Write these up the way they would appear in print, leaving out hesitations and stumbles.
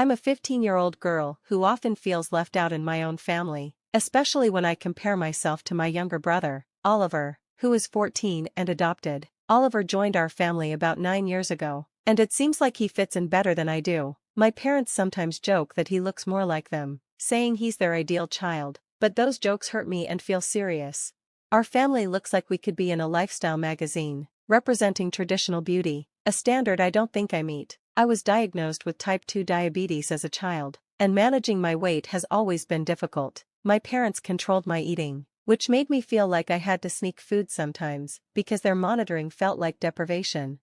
I'm a 15-year-old girl who often feels left out in my own family, especially when I compare myself to my younger brother, Oliver, who is 14 and adopted. Oliver joined our family about 9 years ago, and it seems like he fits in better than I do. My parents sometimes joke that he looks more like them, saying he's their ideal child, but those jokes hurt me and feel serious. Our family looks like we could be in a lifestyle magazine, representing traditional beauty, a standard I don't think I meet. I was diagnosed with type 2 diabetes as a child, and managing my weight has always been difficult. My parents controlled my eating, which made me feel like I had to sneak food sometimes, because their monitoring felt like deprivation.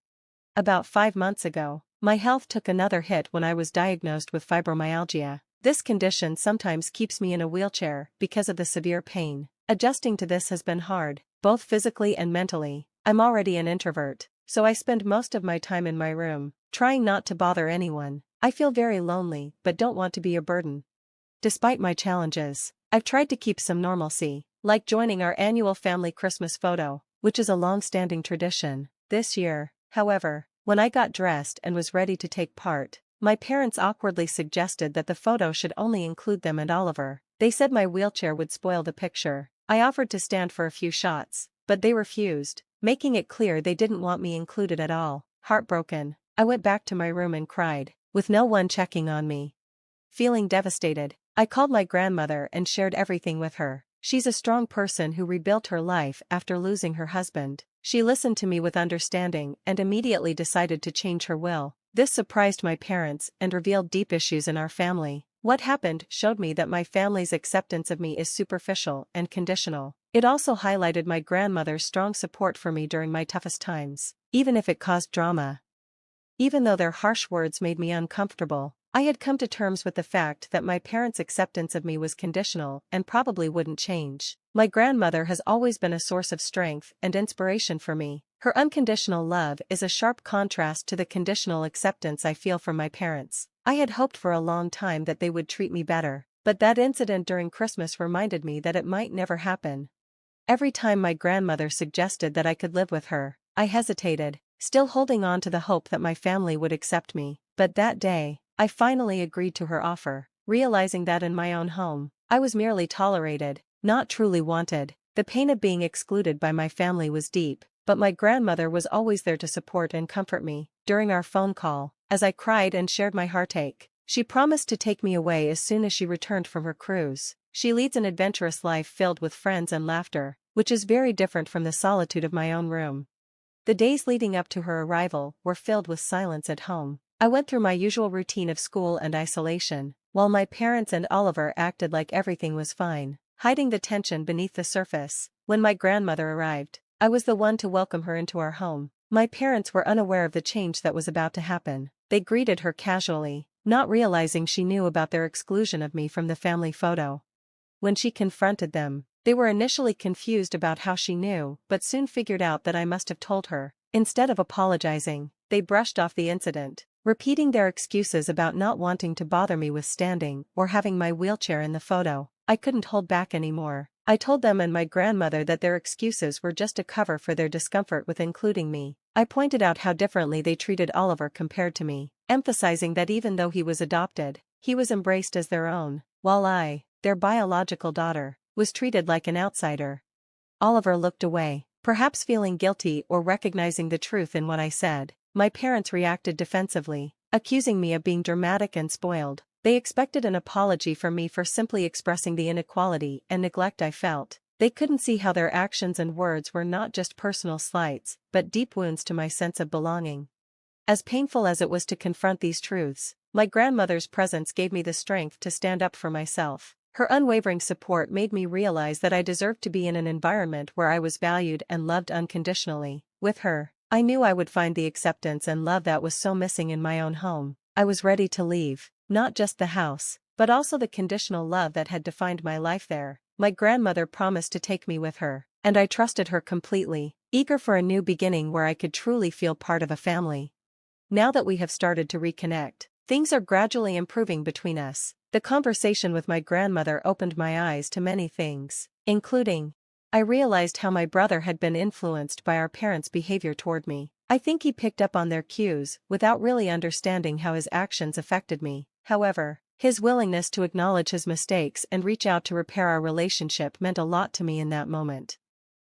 About 5 months ago, my health took another hit when I was diagnosed with fibromyalgia. This condition sometimes keeps me in a wheelchair because of the severe pain. Adjusting to this has been hard, both physically and mentally. I'm already an introvert, so I spend most of my time in my room, trying not to bother anyone. I feel very lonely but don't want to be a burden. Despite my challenges, I've tried to keep some normalcy, like joining our annual family Christmas photo, which is a long-standing tradition. This year, however, when I got dressed and was ready to take part, my parents awkwardly suggested that the photo should only include them and Oliver. They said my wheelchair would spoil the picture. I offered to stand for a few shots, but they refused, making it clear they didn't want me included at all. Heartbroken, I went back to my room and cried, with no one checking on me. Feeling devastated, I called my grandmother and shared everything with her. She's a strong person who rebuilt her life after losing her husband. She listened to me with understanding and immediately decided to change her will. This surprised my parents and revealed deep issues in our family. What happened showed me that my family's acceptance of me is superficial and conditional. It also highlighted my grandmother's strong support for me during my toughest times, even if it caused drama. Even though their harsh words made me uncomfortable, I had come to terms with the fact that my parents' acceptance of me was conditional and probably wouldn't change. My grandmother has always been a source of strength and inspiration for me. Her unconditional love is a sharp contrast to the conditional acceptance I feel from my parents. I had hoped for a long time that they would treat me better, but that incident during Christmas reminded me that it might never happen. Every time my grandmother suggested that I could live with her, I hesitated, still holding on to the hope that my family would accept me. But that day, I finally agreed to her offer, realizing that in my own home, I was merely tolerated, not truly wanted. The pain of being excluded by my family was deep, but my grandmother was always there to support and comfort me. During our phone call, as I cried and shared my heartache, she promised to take me away as soon as she returned from her cruise. She leads an adventurous life filled with friends and laughter, which is very different from the solitude of my own room. The days leading up to her arrival were filled with silence at home. I went through my usual routine of school and isolation, while my parents and Oliver acted like everything was fine, hiding the tension beneath the surface. When my grandmother arrived, I was the one to welcome her into our home. My parents were unaware of the change that was about to happen. They greeted her casually, not realizing she knew about their exclusion of me from the family photo. When she confronted them, they were initially confused about how she knew, but soon figured out that I must have told her. Instead of apologizing, they brushed off the incident, repeating their excuses about not wanting to bother me with standing or having my wheelchair in the photo. I couldn't hold back anymore. I told them and my grandmother that their excuses were just a cover for their discomfort with including me. I pointed out how differently they treated Oliver compared to me, emphasizing that even though he was adopted, he was embraced as their own, while I, their biological daughter, was treated like an outsider. Oliver looked away, perhaps feeling guilty or recognizing the truth in what I said. My parents reacted defensively, accusing me of being dramatic and spoiled. They expected an apology from me for simply expressing the inequality and neglect I felt. They couldn't see how their actions and words were not just personal slights, but deep wounds to my sense of belonging. As painful as it was to confront these truths, my grandmother's presence gave me the strength to stand up for myself. Her unwavering support made me realize that I deserved to be in an environment where I was valued and loved unconditionally. With her, I knew I would find the acceptance and love that was so missing in my own home. I was ready to leave, not just the house, but also the conditional love that had defined my life there. My grandmother promised to take me with her, and I trusted her completely, eager for a new beginning where I could truly feel part of a family. Now that we have started to reconnect, things are gradually improving between us. The conversation with my grandmother opened my eyes to many things, including, I realized how my brother had been influenced by our parents' behavior toward me. I think he picked up on their cues without really understanding how his actions affected me. However, his willingness to acknowledge his mistakes and reach out to repair our relationship meant a lot to me in that moment.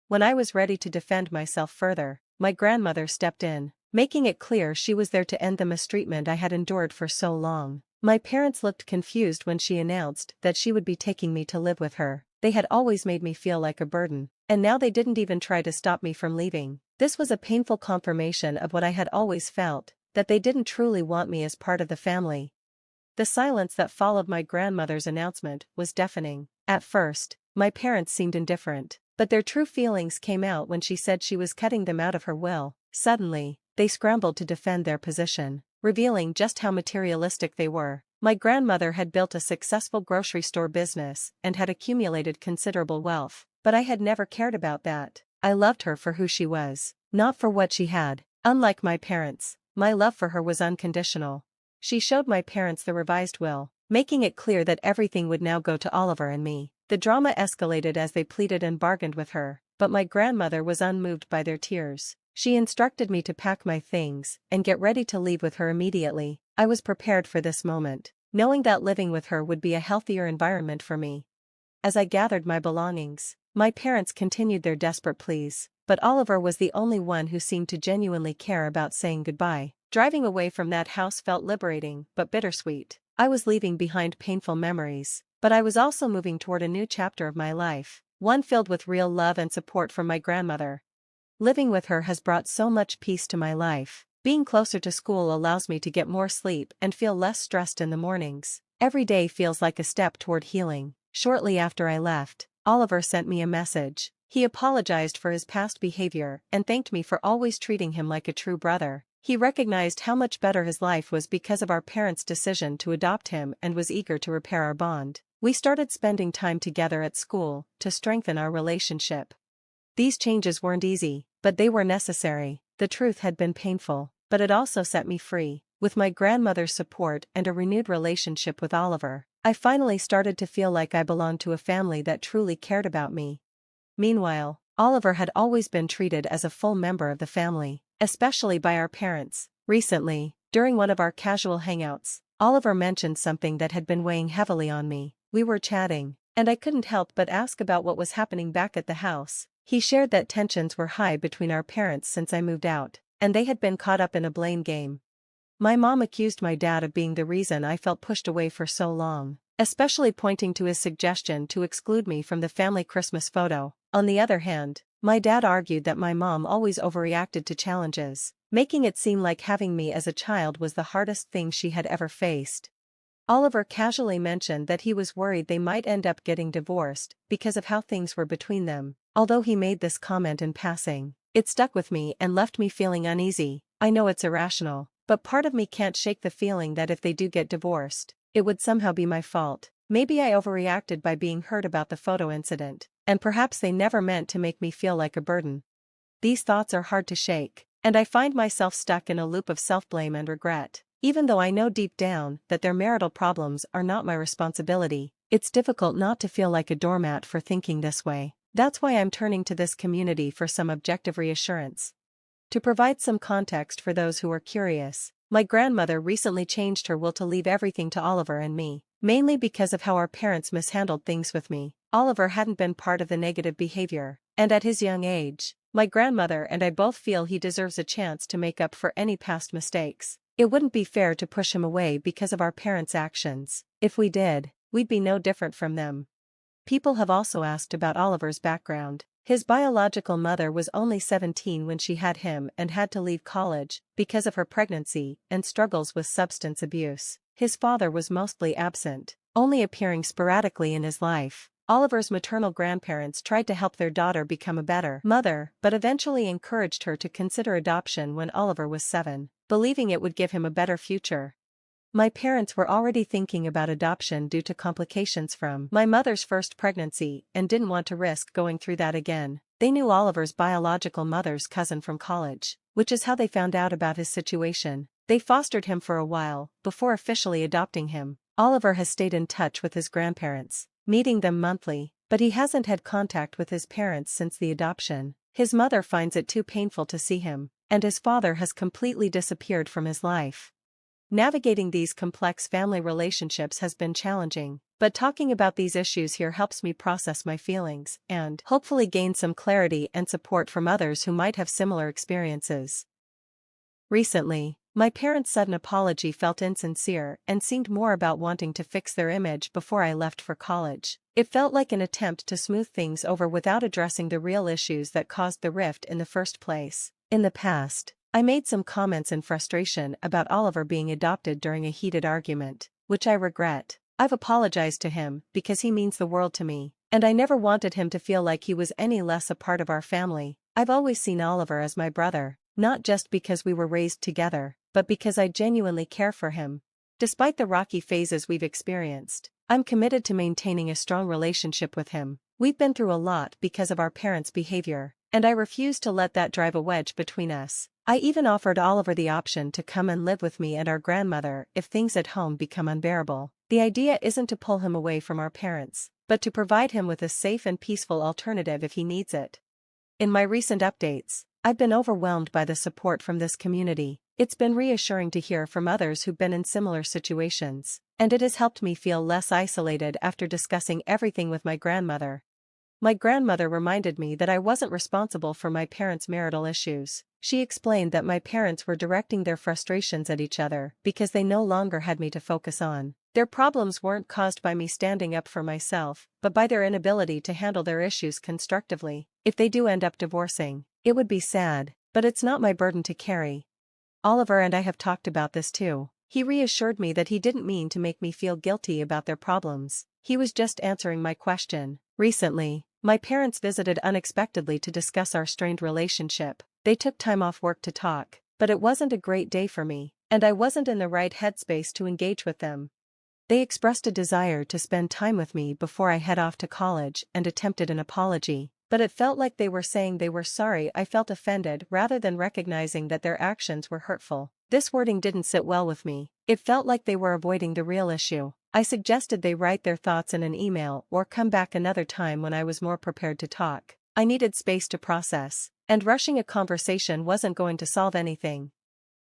When I was ready to defend myself further, my grandmother stepped in, making it clear she was there to end the mistreatment I had endured for so long. My parents looked confused when she announced that she would be taking me to live with her. They had always made me feel like a burden, and now they didn't even try to stop me from leaving. This was a painful confirmation of what I had always felt, that they didn't truly want me as part of the family. The silence that followed my grandmother's announcement was deafening. At first, my parents seemed indifferent, but their true feelings came out when she said she was cutting them out of her will. Suddenly, they scrambled to defend their position, revealing just how materialistic they were. My grandmother had built a successful grocery store business and had accumulated considerable wealth, but I had never cared about that. I loved her for who she was, not for what she had. Unlike my parents, my love for her was unconditional. She showed my parents the revised will, making it clear that everything would now go to Oliver and me. The drama escalated as they pleaded and bargained with her, but my grandmother was unmoved by their tears. She instructed me to pack my things and get ready to leave with her immediately. I was prepared for this moment, knowing that living with her would be a healthier environment for me. As I gathered my belongings, my parents continued their desperate pleas, but Oliver was the only one who seemed to genuinely care about saying goodbye. Driving away from that house felt liberating but bittersweet. I was leaving behind painful memories, but I was also moving toward a new chapter of my life, one filled with real love and support from my grandmother. Living with her has brought so much peace to my life. Being closer to school allows me to get more sleep and feel less stressed in the mornings. Every day feels like a step toward healing. Shortly after I left, Oliver sent me a message. He apologized for his past behavior and thanked me for always treating him like a true brother. He recognized how much better his life was because of our parents' decision to adopt him and was eager to repair our bond. We started spending time together at school to strengthen our relationship. These changes weren't easy, but they were necessary. The truth had been painful, but it also set me free. With my grandmother's support and a renewed relationship with Oliver, I finally started to feel like I belonged to a family that truly cared about me. Meanwhile, Oliver had always been treated as a full member of the family, especially by our parents. Recently, during one of our casual hangouts, Oliver mentioned something that had been weighing heavily on me. We were chatting, and I couldn't help but ask about what was happening back at the house. He shared that tensions were high between our parents since I moved out, and they had been caught up in a blame game. My mom accused my dad of being the reason I felt pushed away for so long, especially pointing to his suggestion to exclude me from the family Christmas photo. On the other hand, my dad argued that my mom always overreacted to challenges, making it seem like having me as a child was the hardest thing she had ever faced. Oliver casually mentioned that he was worried they might end up getting divorced because of how things were between them. Although he made this comment in passing, it stuck with me and left me feeling uneasy. I know it's irrational, but part of me can't shake the feeling that if they do get divorced, it would somehow be my fault. Maybe I overreacted by being hurt about the photo incident, and perhaps they never meant to make me feel like a burden. These thoughts are hard to shake, and I find myself stuck in a loop of self-blame and regret. Even though I know deep down that their marital problems are not my responsibility, it's difficult not to feel like a doormat for thinking this way. That's why I'm turning to this community for some objective reassurance. To provide some context for those who are curious, my grandmother recently changed her will to leave everything to Oliver and me, mainly because of how our parents mishandled things with me. Oliver hadn't been part of the negative behavior, and at his young age, my grandmother and I both feel he deserves a chance to make up for any past mistakes. It wouldn't be fair to push him away because of our parents' actions. If we did, we'd be no different from them. People have also asked about Oliver's background. His biological mother was only 17 when she had him and had to leave college because of her pregnancy and struggles with substance abuse. His father was mostly absent, only appearing sporadically in his life. Oliver's maternal grandparents tried to help their daughter become a better mother, but eventually encouraged her to consider adoption when Oliver was 7, believing it would give him a better future. My parents were already thinking about adoption due to complications from my mother's first pregnancy and didn't want to risk going through that again. They knew Oliver's biological mother's cousin from college, which is how they found out about his situation. They fostered him for a while before officially adopting him. Oliver has stayed in touch with his grandparents, meeting them monthly, but he hasn't had contact with his parents since the adoption. His mother finds it too painful to see him, and his father has completely disappeared from his life. Navigating these complex family relationships has been challenging, but talking about these issues here helps me process my feelings and hopefully gain some clarity and support from others who might have similar experiences. Recently, my parents' sudden apology felt insincere and seemed more about wanting to fix their image before I left for college. It felt like an attempt to smooth things over without addressing the real issues that caused the rift in the first place. In the past, I made some comments in frustration about Oliver being adopted during a heated argument, which I regret. I've apologized to him because he means the world to me, and I never wanted him to feel like he was any less a part of our family. I've always seen Oliver as my brother, not just because we were raised together, but because I genuinely care for him. Despite the rocky phases we've experienced, I'm committed to maintaining a strong relationship with him. We've been through a lot because of our parents' behavior, and I refuse to let that drive a wedge between us. I even offered Oliver the option to come and live with me and our grandmother if things at home become unbearable. The idea isn't to pull him away from our parents, but to provide him with a safe and peaceful alternative if he needs it. In my recent updates, I've been overwhelmed by the support from this community. It's been reassuring to hear from others who've been in similar situations, and it has helped me feel less isolated after discussing everything with my grandmother. My grandmother reminded me that I wasn't responsible for my parents' marital issues. She explained that my parents were directing their frustrations at each other because they no longer had me to focus on. Their problems weren't caused by me standing up for myself, but by their inability to handle their issues constructively. If they do end up divorcing, it would be sad, but it's not my burden to carry. Oliver and I have talked about this too. He reassured me that he didn't mean to make me feel guilty about their problems. He was just answering my question. Recently, my parents visited unexpectedly to discuss our strained relationship. They took time off work to talk, but it wasn't a great day for me, and I wasn't in the right headspace to engage with them. They expressed a desire to spend time with me before I head off to college and attempted an apology, but it felt like they were saying they were sorry I felt offended rather than recognizing that their actions were hurtful. This wording didn't sit well with me. It felt like they were avoiding the real issue. I suggested they write their thoughts in an email or come back another time when I was more prepared to talk. I needed space to process, and rushing a conversation wasn't going to solve anything.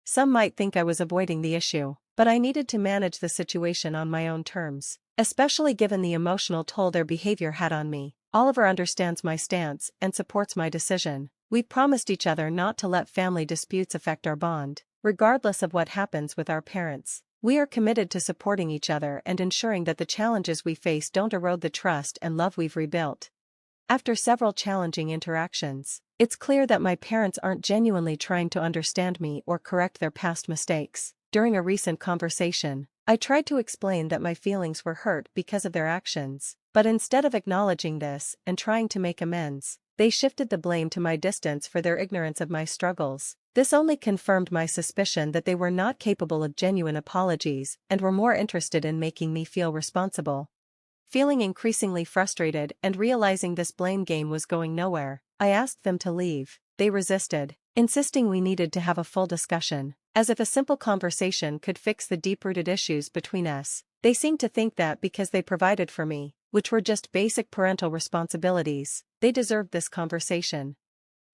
Some might think I was avoiding the issue, but I needed to manage the situation on my own terms, especially given the emotional toll their behavior had on me. Oliver understands my stance and supports my decision. We've promised each other not to let family disputes affect our bond, regardless of what happens with our parents. We are committed to supporting each other and ensuring that the challenges we face don't erode the trust and love we've rebuilt. After several challenging interactions, it's clear that my parents aren't genuinely trying to understand me or correct their past mistakes. During a recent conversation, I tried to explain that my feelings were hurt because of their actions, but instead of acknowledging this and trying to make amends, they shifted the blame to my distance for their ignorance of my struggles. This only confirmed my suspicion that they were not capable of genuine apologies and were more interested in making me feel responsible. Feeling increasingly frustrated and realizing this blame game was going nowhere, I asked them to leave. They resisted, insisting we needed to have a full discussion, as if a simple conversation could fix the deep-rooted issues between us. They seemed to think that because they provided for me, which were just basic parental responsibilities, they deserved this conversation.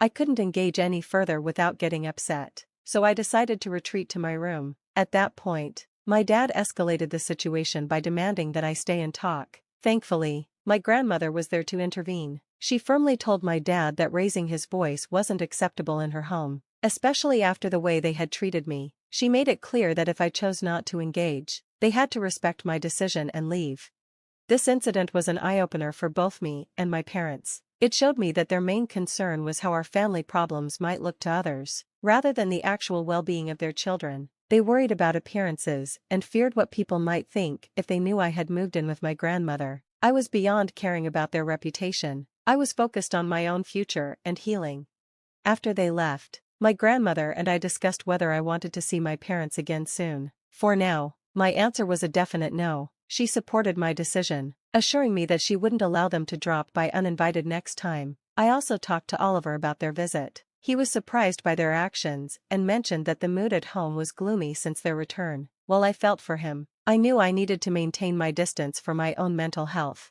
I couldn't engage any further without getting upset, so I decided to retreat to my room. At that point, my dad escalated the situation by demanding that I stay and talk. Thankfully, my grandmother was there to intervene. She firmly told my dad that raising his voice wasn't acceptable in her home, especially after the way they had treated me. She made it clear that if I chose not to engage, they had to respect my decision and leave. This incident was an eye-opener for both me and my parents. It showed me that their main concern was how our family problems might look to others, rather than the actual well-being of their children. They worried about appearances and feared what people might think if they knew I had moved in with my grandmother. I was beyond caring about their reputation. I was focused on my own future and healing. After they left, my grandmother and I discussed whether I wanted to see my parents again soon. For now, my answer was a definite no. She supported my decision, assuring me that she wouldn't allow them to drop by uninvited next time. I also talked to Oliver about their visit. He was surprised by their actions and mentioned that the mood at home was gloomy since their return. While I felt for him, I knew I needed to maintain my distance for my own mental health.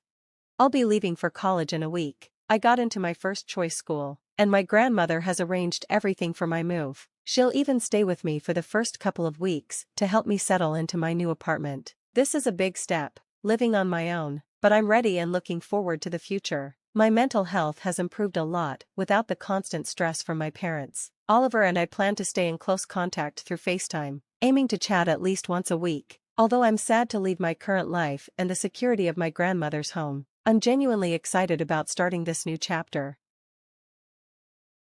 I'll be leaving for college in a week. I got into my first choice school, and my grandmother has arranged everything for my move. She'll even stay with me for the first couple of weeks to help me settle into my new apartment. This is a big step, living on my own, but I'm ready and looking forward to the future. My mental health has improved a lot without the constant stress from my parents. Oliver and I plan to stay in close contact through FaceTime, aiming to chat at least once a week. Although I'm sad to leave my current life and the security of my grandmother's home, I'm genuinely excited about starting this new chapter.